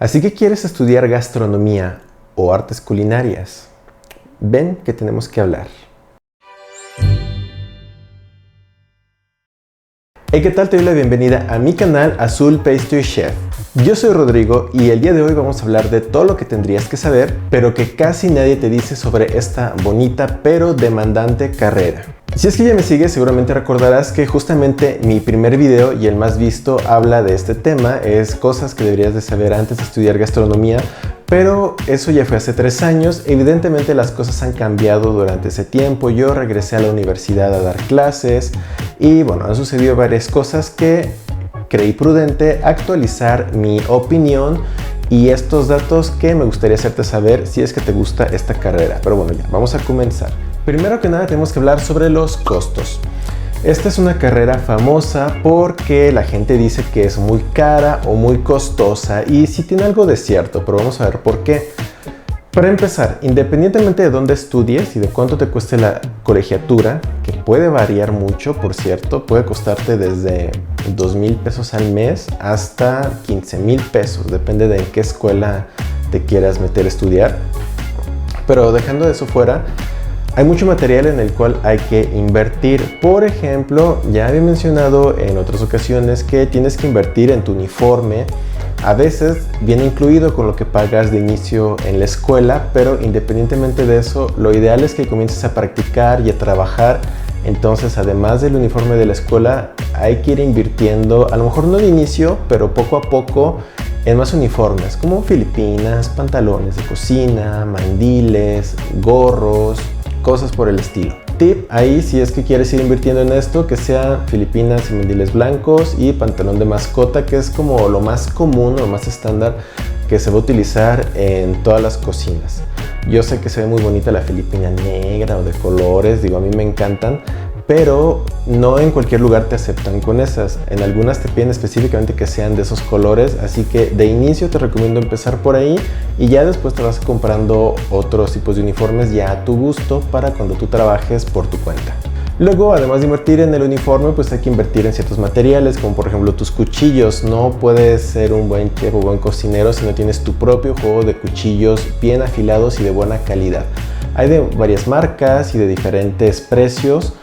Así que ¿quieres estudiar gastronomía o artes culinarias? Ven que tenemos que hablar. Hey, ¿qué tal? Te doy la bienvenida a mi canal Azul Pastry Chef. Yo soy Rodrigo y el día de hoy vamos a hablar de todo lo que tendrías que saber, pero que casi nadie te dice sobre esta bonita pero demandante carrera. Si es que ya me sigues, seguramente recordarás que justamente mi primer video y el más visto habla de este tema, es cosas que deberías de saber antes de estudiar gastronomía, pero eso ya fue hace 3 años. Evidentemente las cosas han cambiado durante ese tiempo. Yo regresé a la universidad a dar clases y bueno, han sucedido varias cosas que creí prudente actualizar mi opinión y estos datos que me gustaría hacerte saber si es que te gusta esta carrera. Pero bueno, ya, vamos a comenzar. Primero que nada tenemos que hablar sobre los costos. Esta es una carrera famosa porque la gente dice que es muy cara o muy costosa y sí tiene algo de cierto, pero vamos a ver por qué. Para empezar, independientemente de dónde estudies y de cuánto te cueste la colegiatura, que puede variar mucho, por cierto, puede costarte desde 2,000 pesos al mes hasta 15,000 pesos, depende de en qué escuela te quieras meter a estudiar. Pero dejando eso fuera, hay mucho material en el cual hay que invertir. Por ejemplo, ya había mencionado en otras ocasiones que tienes que invertir en tu uniforme. A veces viene incluido con lo que pagas de inicio en la escuela, pero independientemente de eso, lo ideal es que comiences a practicar y a trabajar. Entonces, además del uniforme de la escuela, hay que ir invirtiendo, a lo mejor no de inicio, pero poco a poco, en más uniformes, como filipinas, pantalones de cocina, mandiles, gorros, cosas por el estilo. Tip ahí, si es que quieres ir invirtiendo en esto, que sea filipinas y mandiles blancos y pantalón de mascota, que es como lo más común, lo más estándar que se va a utilizar en todas las cocinas. Yo sé que se ve muy bonita la filipina negra o de colores, digo, a mí me encantan, pero no en cualquier lugar te aceptan con esas. En algunas te piden específicamente que sean de esos colores, así que de inicio te recomiendo empezar por ahí y ya después te vas comprando otros tipos de uniformes ya a tu gusto para cuando tú trabajes por tu cuenta. Luego, además de invertir en el uniforme, pues hay que invertir en ciertos materiales, como por ejemplo tus cuchillos. No puedes ser un buen chef o buen cocinero si no tienes tu propio juego de cuchillos bien afilados y de buena calidad. Hay de varias marcas y de diferentes precios.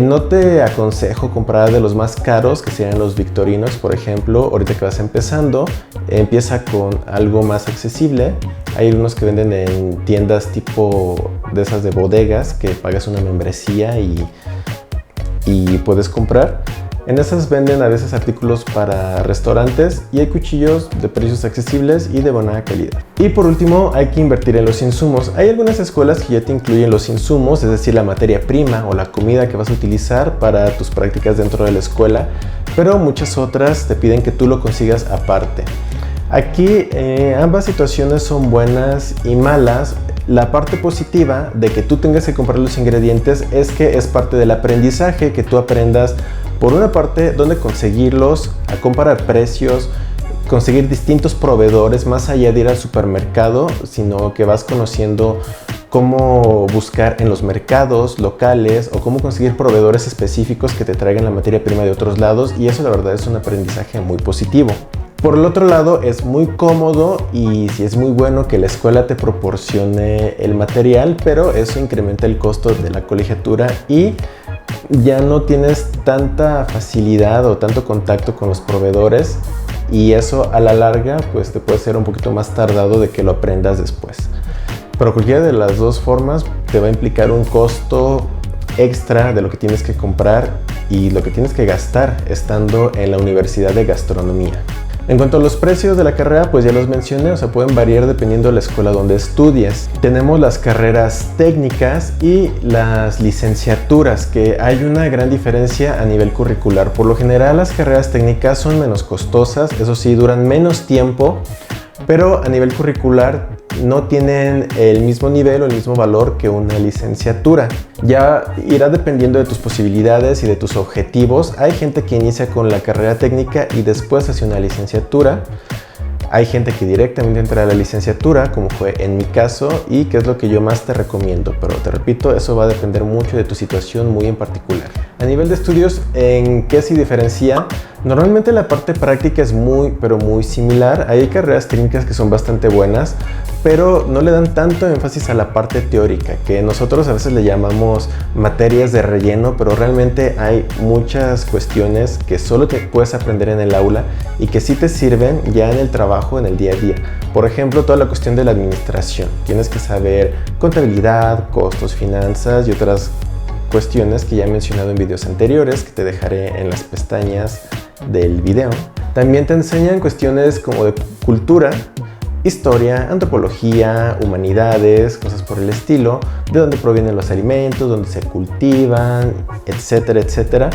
No te aconsejo comprar de los más caros, que serían los Victorinox, por ejemplo. Ahorita que vas empezando, empieza con algo más accesible. Hay unos que venden en tiendas tipo de esas de bodegas, que pagas una membresía y puedes comprar. En esas venden a veces artículos para restaurantes y hay cuchillos de precios accesibles y de buena calidad. Y por último, hay que invertir en los insumos. Hay algunas escuelas que ya te incluyen los insumos, es decir, la materia prima o la comida que vas a utilizar para tus prácticas dentro de la escuela, pero muchas otras te piden que tú lo consigas aparte. Aquí ambas situaciones son buenas y malas. La parte positiva de que tú tengas que comprar los ingredientes es que es parte del aprendizaje, que tú aprendas por una parte dónde conseguirlos, a comparar precios, conseguir distintos proveedores más allá de ir al supermercado, sino que vas conociendo cómo buscar en los mercados locales o cómo conseguir proveedores específicos que te traigan la materia prima de otros lados, y eso la verdad es un aprendizaje muy positivo. Por el otro lado, es muy cómodo y sí es muy bueno que la escuela te proporcione el material, pero eso incrementa el costo de la colegiatura y ya no tienes tanta facilidad o tanto contacto con los proveedores, y eso a la larga pues te puede ser un poquito más tardado de que lo aprendas después. Pero cualquiera de las dos formas te va a implicar un costo extra de lo que tienes que comprar y lo que tienes que gastar estando en la Universidad de Gastronomía. En cuanto a los precios de la carrera, pues ya los mencioné, o sea, pueden variar dependiendo de la escuela donde estudies. Tenemos las carreras técnicas y las licenciaturas, que hay una gran diferencia a nivel curricular. Por lo general, las carreras técnicas son menos costosas, eso sí, duran menos tiempo, pero a nivel curricular no tienen el mismo nivel o el mismo valor que una licenciatura. Ya irá dependiendo de tus posibilidades y de tus objetivos. Hay gente que inicia con la carrera técnica y después hace una licenciatura. Hay gente que directamente entra a la licenciatura, como fue en mi caso, y que es lo que yo más te recomiendo. Pero te repito, eso va a depender mucho de tu situación muy en particular. A nivel de estudios, ¿en qué se diferencia Normalmente la parte práctica es muy, pero muy similar. Hay carreras técnicas que son bastante buenas, pero no le dan tanto énfasis a la parte teórica, que nosotros a veces le llamamos materias de relleno, pero realmente hay muchas cuestiones que solo te puedes aprender en el aula y que sí te sirven ya en el trabajo, en el día a día. Por ejemplo, toda la cuestión de la administración. Tienes que saber contabilidad, costos, finanzas y otras cuestiones que ya he mencionado en videos anteriores, que te dejaré en las pestañas del video. También te enseñan cuestiones como de cultura, historia, antropología, humanidades, cosas por el estilo, de dónde provienen los alimentos, dónde se cultivan, etcétera, etcétera.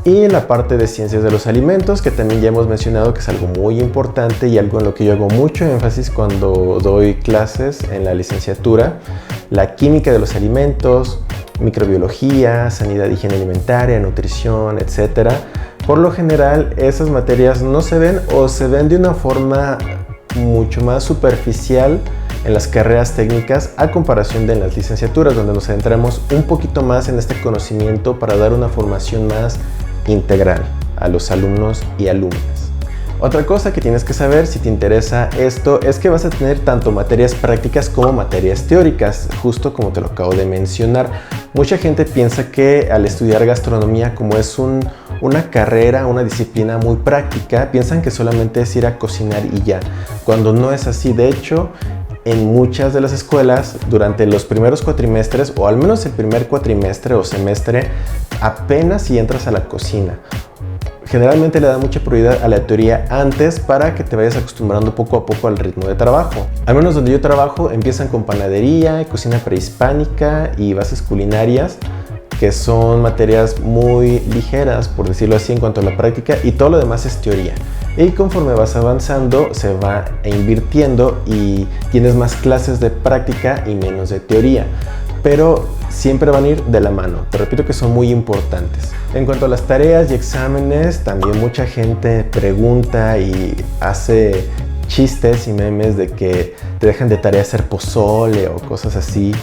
Y la parte de ciencias de los alimentos, que también ya hemos mencionado que es algo muy importante y algo en lo que yo hago mucho énfasis cuando doy clases en la licenciatura. La química de los alimentos, microbiología, sanidad, higiene alimentaria, nutrición, etcétera. Por lo general, esas materias no se ven o se ven de una forma mucho más superficial en las carreras técnicas a comparación de en las licenciaturas, donde nos centramos un poquito más en este conocimiento para dar una formación más integral a los alumnos y alumnas. Otra cosa que tienes que saber si te interesa esto es que vas a tener tanto materias prácticas como materias teóricas, justo como te lo acabo de mencionar. Mucha gente piensa que al estudiar gastronomía, como es una carrera, una disciplina muy práctica, piensan que solamente es ir a cocinar y ya, cuando no es así. De hecho, en muchas de las escuelas, durante los primeros cuatrimestres, o al menos el primer cuatrimestre o semestre, apenas si entras a la cocina. Generalmente le da mucha prioridad a la teoría antes para que te vayas acostumbrando poco a poco al ritmo de trabajo. Al menos donde yo trabajo empiezan con panadería, cocina prehispánica y bases culinarias, que son materias muy ligeras, por decirlo así, en cuanto a la práctica, y todo lo demás es teoría. Y conforme vas avanzando se va invirtiendo y tienes más clases de práctica y menos de teoría, pero siempre van a ir de la mano. Te repito que son muy importantes. En cuanto a las tareas y exámenes, también mucha gente pregunta y hace chistes y memes de que te dejan de tarea hacer pozole o cosas así,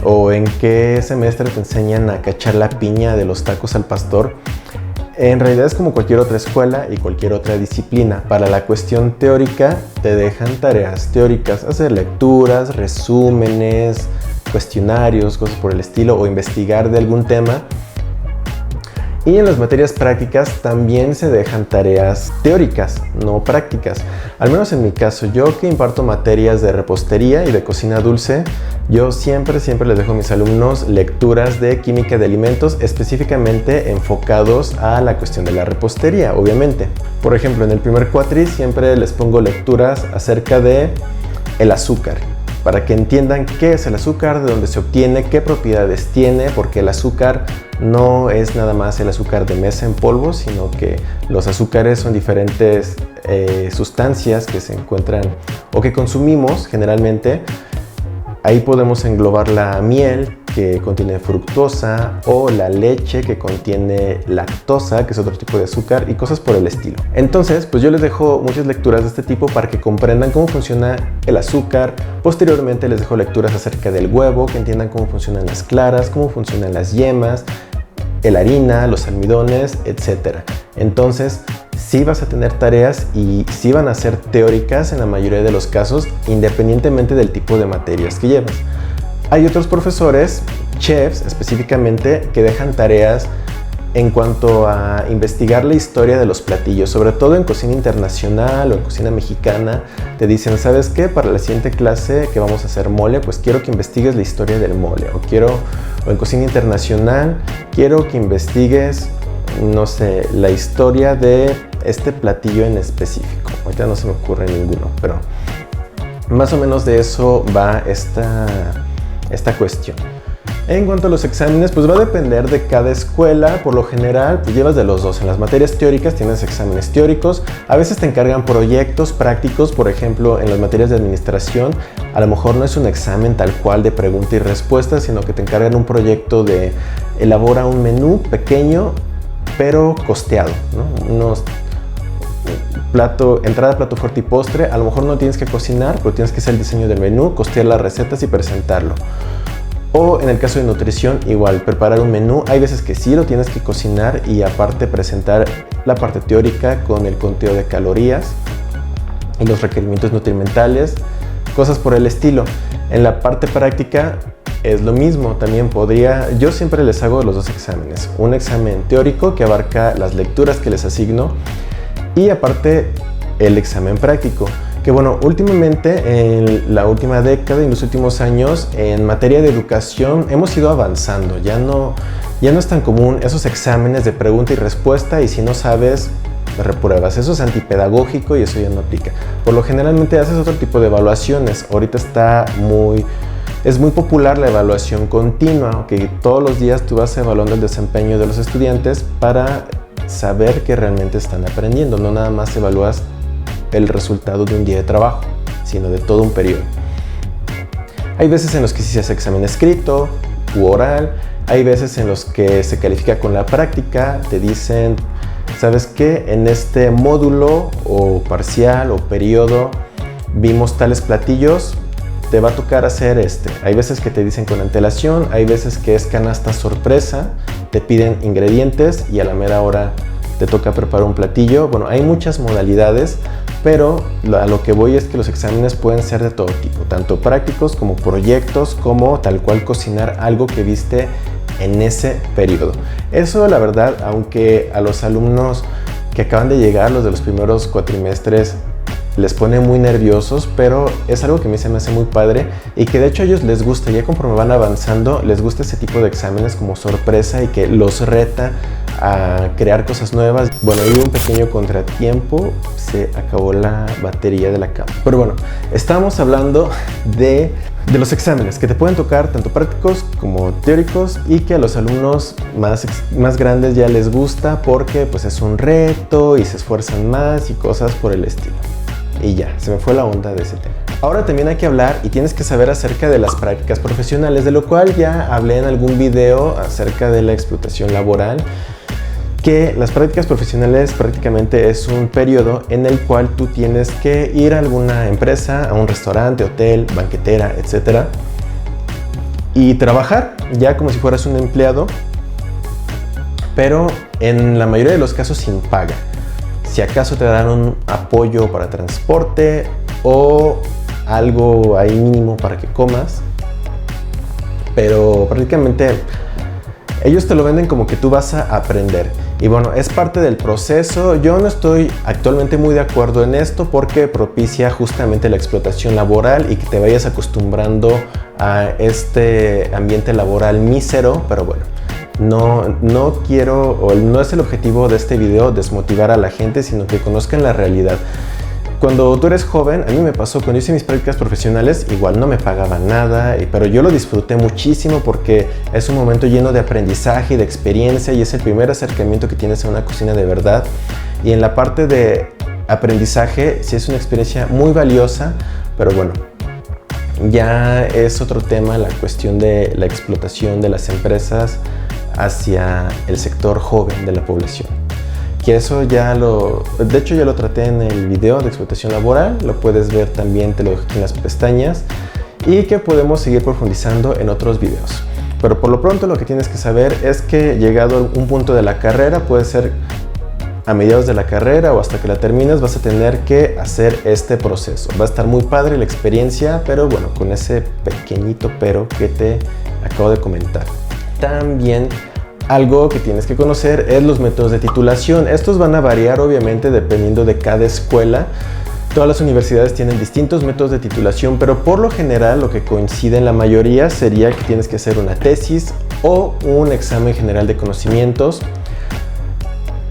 o en qué semestre te enseñan a cachar la piña de los tacos al pastor. En realidad es como cualquier otra escuela y cualquier otra disciplina. Para la cuestión teórica te dejan tareas teóricas, hacer lecturas, resúmenes, cuestionarios, cosas por el estilo, o investigar de algún tema. Y en las materias prácticas también se dejan tareas teóricas, no prácticas. Al menos en mi caso, yo que imparto materias de repostería y de cocina dulce, yo siempre les dejo a mis alumnos lecturas de química de alimentos, específicamente enfocados a la cuestión de la repostería, obviamente. Por ejemplo, en el primer cuatri siempre les pongo lecturas acerca de el azúcar, para que entiendan qué es el azúcar, de dónde se obtiene, qué propiedades tiene, porque el azúcar no es nada más el azúcar de mesa en polvo, sino que los azúcares son diferentes sustancias que se encuentran o que consumimos generalmente. Ahí podemos englobar la miel, que contiene fructosa, o la leche, que contiene lactosa, que es otro tipo de azúcar, y cosas por el estilo. Entonces, pues yo les dejo muchas lecturas de este tipo para que comprendan cómo funciona el azúcar. Posteriormente les dejo lecturas acerca del huevo, que entiendan cómo funcionan las claras, cómo funcionan las yemas, la harina, los almidones, etc. Entonces, sí vas a tener tareas y sí van a ser teóricas en la mayoría de los casos, independientemente del tipo de materias que llevas. Hay otros profesores, chefs específicamente, que dejan tareas en cuanto a investigar la historia de los platillos, sobre todo en cocina internacional o en cocina mexicana. Te dicen, ¿sabes qué? Para la siguiente clase que vamos a hacer mole, pues quiero que investigues la historia del mole, o en cocina internacional quiero que investigues, no sé, la historia de este platillo en específico. Ahorita no se me ocurre ninguno, pero más o menos de eso va esta cuestión. En cuanto a los exámenes, pues va a depender de cada escuela. Por lo general, pues llevas de los dos. En las materias teóricas tienes exámenes teóricos. A veces te encargan proyectos prácticos. Por ejemplo, en las materias de administración, a lo mejor no es un examen tal cual de pregunta y respuesta, sino que te encargan un proyecto de elabora un menú pequeño, pero costeado, ¿no? Entrada, plato fuerte y postre. A lo mejor no tienes que cocinar, pero tienes que hacer el diseño del menú, costear las recetas y presentarlo. O en el caso de nutrición, igual, preparar un menú. Hay veces que sí lo tienes que cocinar y aparte presentar la parte teórica con el conteo de calorías y los requerimientos nutrimentales, cosas por el estilo. En la parte práctica es lo mismo, también yo siempre les hago los dos exámenes. Un examen teórico que abarca las lecturas que les asigno y aparte el examen práctico. Que bueno, últimamente, en la última década y en los últimos años, en materia de educación hemos ido avanzando. Ya no es tan común esos exámenes de pregunta y respuesta y si no sabes, repruebas. Eso es antipedagógico y eso ya no aplica. Por lo generalmente haces otro tipo de evaluaciones. Ahorita es muy popular la evaluación continua, que todos los días tú vas evaluando el desempeño de los estudiantes para saber que realmente están aprendiendo. No nada más evalúas el resultado de un día de trabajo, sino de todo un periodo. Hay veces en los que sí se hace examen escrito u oral, hay veces en los que se califica con la práctica, te dicen, ¿sabes qué? En este módulo o parcial o periodo vimos tales platillos, te va a tocar hacer este. Hay veces que te dicen con antelación, hay veces que es canasta sorpresa, te piden ingredientes y a la mera hora te toca preparar un platillo. Bueno, hay muchas modalidades, pero a lo que voy es que los exámenes pueden ser de todo tipo, tanto prácticos como proyectos, como tal cual cocinar algo que viste en ese periodo. Eso, la verdad, aunque a los alumnos que acaban de llegar, los de los primeros cuatrimestres, les pone muy nerviosos, pero es algo que a mí se me hace muy padre y que de hecho a ellos les gusta. Ya conforme van avanzando, les gusta ese tipo de exámenes como sorpresa y que los reta a crear cosas nuevas. Bueno, hubo un pequeño contratiempo, se acabó la batería de la cámara. Pero bueno, estábamos hablando de los exámenes que te pueden tocar tanto prácticos como teóricos y que a los alumnos más grandes ya les gusta porque pues es un reto y se esfuerzan más y cosas por el estilo. Y ya, se me fue la onda de ese tema. Ahora también hay que hablar y tienes que saber acerca de las prácticas profesionales, de lo cual ya hablé en algún video acerca de la explotación laboral, que las prácticas profesionales prácticamente es un periodo en el cual tú tienes que ir a alguna empresa, a un restaurante, hotel, banquetera, etc. y trabajar ya como si fueras un empleado, pero en la mayoría de los casos sin paga. Si acaso te dan un apoyo para transporte o algo ahí mínimo para que comas, pero prácticamente ellos te lo venden como que tú vas a aprender. Y bueno, es parte del proceso. Yo no estoy actualmente muy de acuerdo en esto porque propicia justamente la explotación laboral y que te vayas acostumbrando a este ambiente laboral mísero, pero bueno. No quiero, o no es el objetivo de este video desmotivar a la gente, sino que conozcan la realidad. Cuando tú eres joven, a mí me pasó, cuando hice mis prácticas profesionales, igual no me pagaban nada, pero yo lo disfruté muchísimo porque es un momento lleno de aprendizaje y de experiencia y es el primer acercamiento que tienes a una cocina de verdad. Y en la parte de aprendizaje, sí es una experiencia muy valiosa, pero bueno, ya es otro tema la cuestión de la explotación de las empresas hacia el sector joven de la población. Que eso de hecho ya lo traté en el video de explotación laboral, lo puedes ver también, te lo dejo aquí en las pestañas, y que podemos seguir profundizando en otros videos. Pero por lo pronto lo que tienes que saber es que llegado a un punto de la carrera, puede ser a mediados de la carrera o hasta que la termines, vas a tener que hacer este proceso. Va a estar muy padre la experiencia, pero bueno, con ese pequeñito pero que te acabo de comentar. También algo que tienes que conocer es los métodos de titulación. Estos van a variar obviamente dependiendo de cada escuela. Todas las universidades tienen distintos métodos de titulación, pero por lo general lo que coincide en la mayoría sería que tienes que hacer una tesis o un examen general de conocimientos.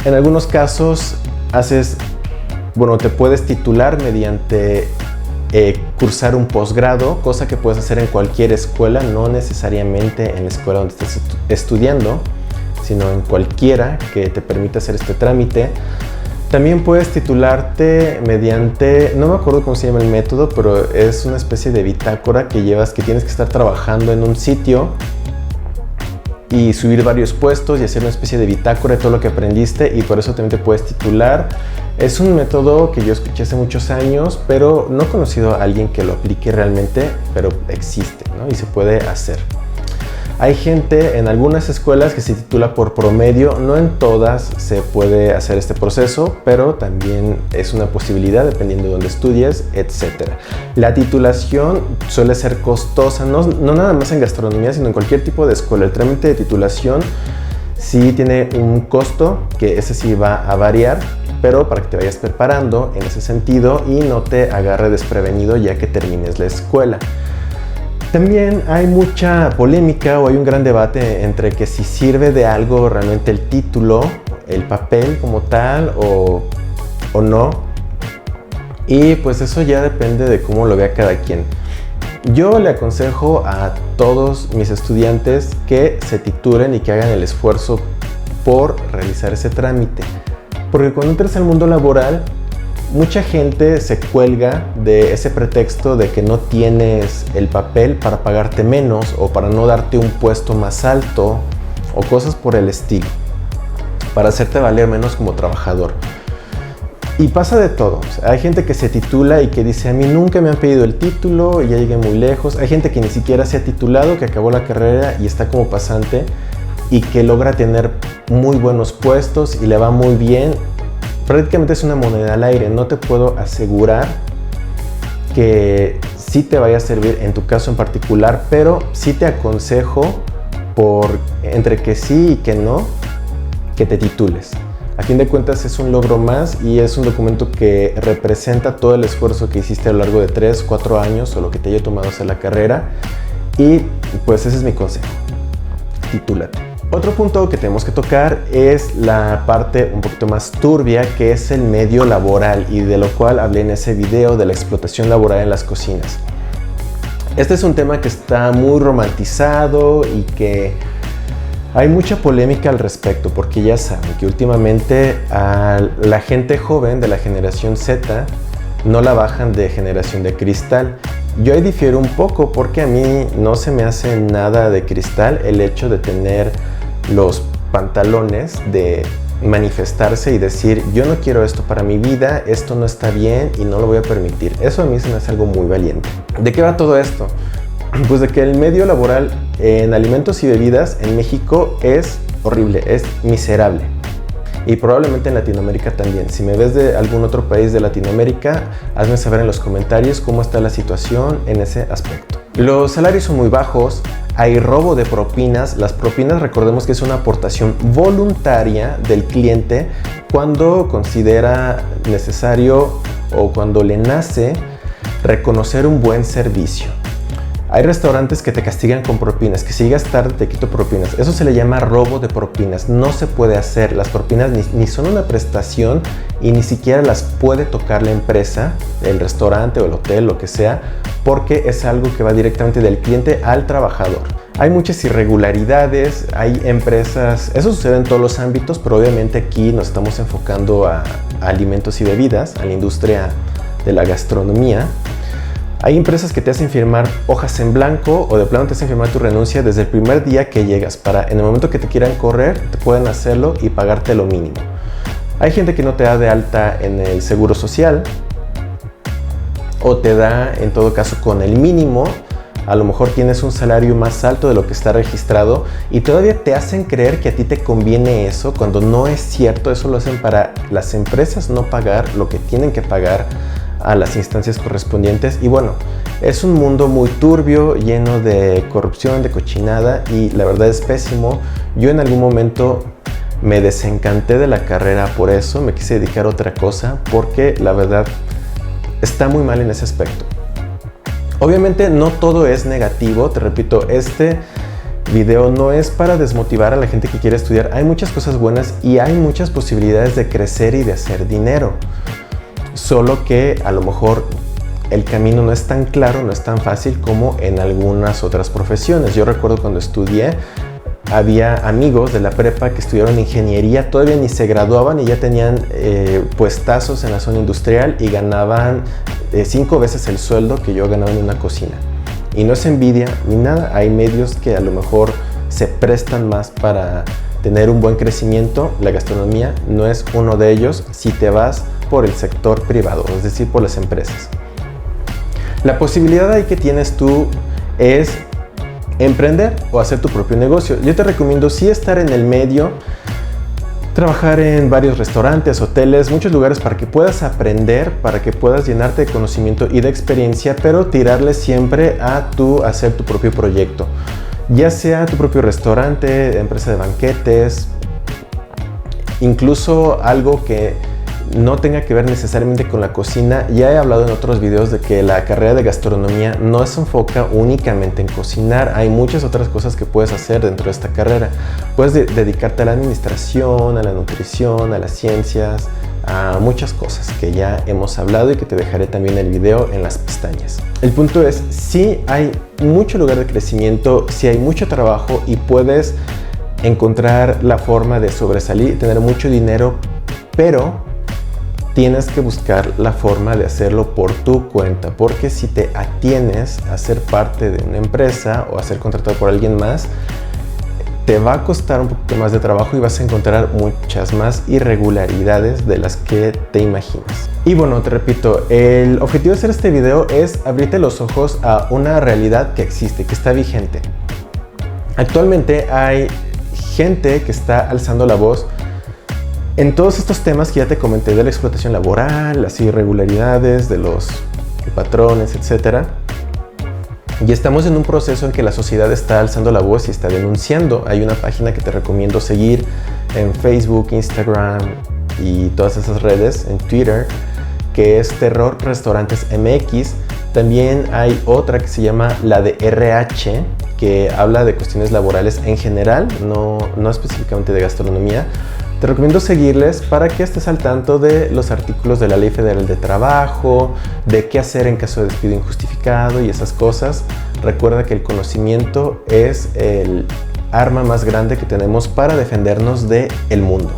En algunos casos te puedes titular mediante cursar un posgrado, cosa que puedes hacer en cualquier escuela, no necesariamente en la escuela donde estés estudiando, sino en cualquiera que te permita hacer este trámite. También puedes titularte mediante, no me acuerdo cómo se llama el método, pero es una especie de bitácora que tienes que estar trabajando en un sitio y subir varios puestos y hacer una especie de bitácora de todo lo que aprendiste, y por eso también te puedes titular. Es un método que yo escuché hace muchos años, pero no he conocido a alguien que lo aplique realmente, pero existe, ¿no? Y se puede hacer. Hay gente en algunas escuelas que se titula por promedio, no en todas se puede hacer este proceso, pero también es una posibilidad dependiendo de dónde estudies, etc. La titulación suele ser costosa, no nada más en gastronomía, sino en cualquier tipo de escuela. El trámite de titulación sí tiene un costo, que ese sí va a variar, pero para que te vayas preparando en ese sentido y no te agarre desprevenido ya que termines la escuela. También hay mucha polémica o hay un gran debate entre que si sirve de algo realmente el título, el papel como tal o no. Y pues eso ya depende de cómo lo vea cada quien. Yo le aconsejo a todos mis estudiantes que se titulen y que hagan el esfuerzo por realizar ese trámite. Porque cuando entres al mundo laboral, mucha gente se cuelga de ese pretexto de que no tienes el papel para pagarte menos o para no darte un puesto más alto o cosas por el estilo, para hacerte valer menos como trabajador. Y pasa de todo. O sea, hay gente que se titula y que dice: a mí nunca me han pedido el título y ya llegué muy lejos. Hay gente que ni siquiera se ha titulado, que acabó la carrera y está como pasante y que logra tener muy buenos puestos y le va muy bien. Prácticamente es una moneda al aire. No te puedo asegurar que sí te vaya a servir en tu caso en particular, pero sí te aconsejo, entre que sí y que no, que te titules. A fin de cuentas es un logro más y es un documento que representa todo el esfuerzo que hiciste a lo largo de 3, 4 años o lo que te haya tomado hacer la carrera, y pues ese es mi consejo: titúlate. Otro punto que tenemos que tocar es la parte un poquito más turbia, que es el medio laboral, y de lo cual hablé en ese video de la explotación laboral en las cocinas. Este es un tema que está muy romantizado y que hay mucha polémica al respecto, porque ya saben que últimamente a la gente joven de la generación Z no la bajan de generación de cristal. Yo ahí difiero un poco, porque a mí no se me hace nada de cristal el hecho de tener los pantalones de manifestarse y decir: yo no quiero esto para mi vida, esto no está bien y no lo voy a permitir. Eso a mí se me hace algo muy valiente. ¿De qué va todo esto? Pues de que el medio laboral en alimentos y bebidas en México es horrible, es miserable. Y probablemente en Latinoamérica también. Si me ves de algún otro país de Latinoamérica, hazme saber en los comentarios cómo está la situación en ese aspecto. Los salarios son muy bajos, hay robo de propinas. Las propinas, recordemos que es una aportación voluntaria del cliente cuando considera necesario o cuando le nace reconocer un buen servicio. Hay restaurantes que te castigan con propinas, que si llegas tarde te quito propinas. Eso se le llama robo de propinas. No se puede hacer. Las propinas ni son una prestación y ni siquiera las puede tocar la empresa, el restaurante o el hotel, lo que sea, porque es algo que va directamente del cliente al trabajador. Hay muchas irregularidades, hay empresas, eso sucede en todos los ámbitos, pero obviamente aquí nos estamos enfocando a alimentos y bebidas, a la industria de la gastronomía. Hay empresas que te hacen firmar hojas en blanco o de plano te hacen firmar tu renuncia desde el primer día que llegas, para en el momento que te quieran correr, te pueden hacerlo y pagarte lo mínimo. Hay gente que no te da de alta en el seguro social o te da en todo caso con el mínimo. A lo mejor tienes un salario más alto de lo que está registrado y todavía te hacen creer que a ti te conviene eso, cuando no es cierto. Eso lo hacen para las empresas no pagar lo que tienen que pagar a las instancias correspondientes. Y bueno, es un mundo muy turbio, lleno de corrupción, de cochinada, y la verdad es pésimo. Yo en algún momento me desencanté de la carrera por eso, me quise dedicar a otra cosa, porque la verdad está muy mal en ese aspecto. Obviamente no todo es negativo, te repito, este video no es para desmotivar a la gente que quiere estudiar. Hay muchas cosas buenas y hay muchas posibilidades de crecer y de hacer dinero. Solo que a lo mejor el camino no es tan claro, no es tan fácil como en algunas otras profesiones. Yo recuerdo cuando estudié, había amigos de la prepa que estudiaron ingeniería, todavía ni se graduaban y ya tenían puestazos en la zona industrial y ganaban 5 veces el sueldo que yo ganaba en una cocina. Y no es envidia ni nada, hay medios que a lo mejor se prestan más para tener un buen crecimiento. La gastronomía no es uno de ellos si te vas por el sector privado, es decir, por las empresas. La posibilidad ahí que tienes tú es emprender o hacer tu propio negocio. Yo te recomiendo sí estar en el medio, trabajar en varios restaurantes, hoteles, muchos lugares para que puedas aprender, para que puedas llenarte de conocimiento y de experiencia, pero tirarle siempre a hacer tu propio proyecto. Ya sea tu propio restaurante, empresa de banquetes, incluso algo que no tenga que ver necesariamente con la cocina. Ya he hablado en otros videos de que la carrera de gastronomía no se enfoca únicamente en cocinar. Hay muchas otras cosas que puedes hacer dentro de esta carrera. Puedes dedicarte a la administración, a la nutrición, a las ciencias, a muchas cosas que ya hemos hablado y que te dejaré también el video en las pestañas. El punto es, sí hay mucho lugar de crecimiento, sí hay mucho trabajo y puedes encontrar la forma de sobresalir, tener mucho dinero, pero tienes que buscar la forma de hacerlo por tu cuenta, porque si te atienes a ser parte de una empresa o a ser contratado por alguien más, te va a costar un poquito más de trabajo y vas a encontrar muchas más irregularidades de las que te imaginas. Y bueno, te repito, el objetivo de hacer este video es abrirte los ojos a una realidad que existe, que está vigente. Actualmente hay gente que está alzando la voz en todos estos temas que ya te comenté, de la explotación laboral, las irregularidades, de los patrones, etc. Y estamos en un proceso en que la sociedad está alzando la voz y está denunciando. Hay una página que te recomiendo seguir en Facebook, Instagram y todas esas redes, en Twitter, que es Terror Restaurantes MX. También hay otra que se llama la de RH, que habla de cuestiones laborales en general, no específicamente de gastronomía. Te recomiendo seguirles para que estés al tanto de los artículos de la Ley Federal de Trabajo, de qué hacer en caso de despido injustificado y esas cosas. Recuerda que el conocimiento es el arma más grande que tenemos para defendernos del mundo.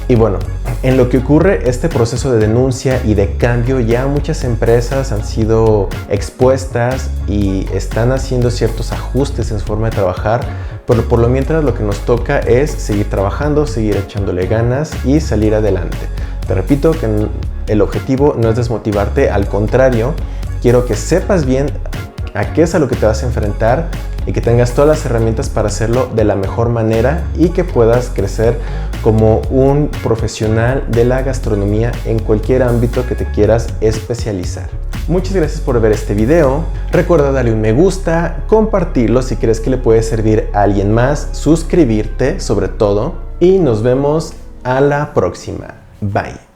Y bueno, en lo que ocurre este proceso de denuncia y de cambio, ya muchas empresas han sido expuestas y están haciendo ciertos ajustes en su forma de trabajar, pero por lo mientras lo que nos toca es seguir trabajando, seguir echándole ganas y salir adelante. Te repito que el objetivo no es desmotivarte, al contrario, quiero que sepas bien a qué es a lo que te vas a enfrentar y que tengas todas las herramientas para hacerlo de la mejor manera y que puedas crecer como un profesional de la gastronomía en cualquier ámbito que te quieras especializar. Muchas gracias por ver este video. Recuerda darle un me gusta, compartirlo si crees que le puede servir a alguien más, suscribirte sobre todo y nos vemos a la próxima. Bye.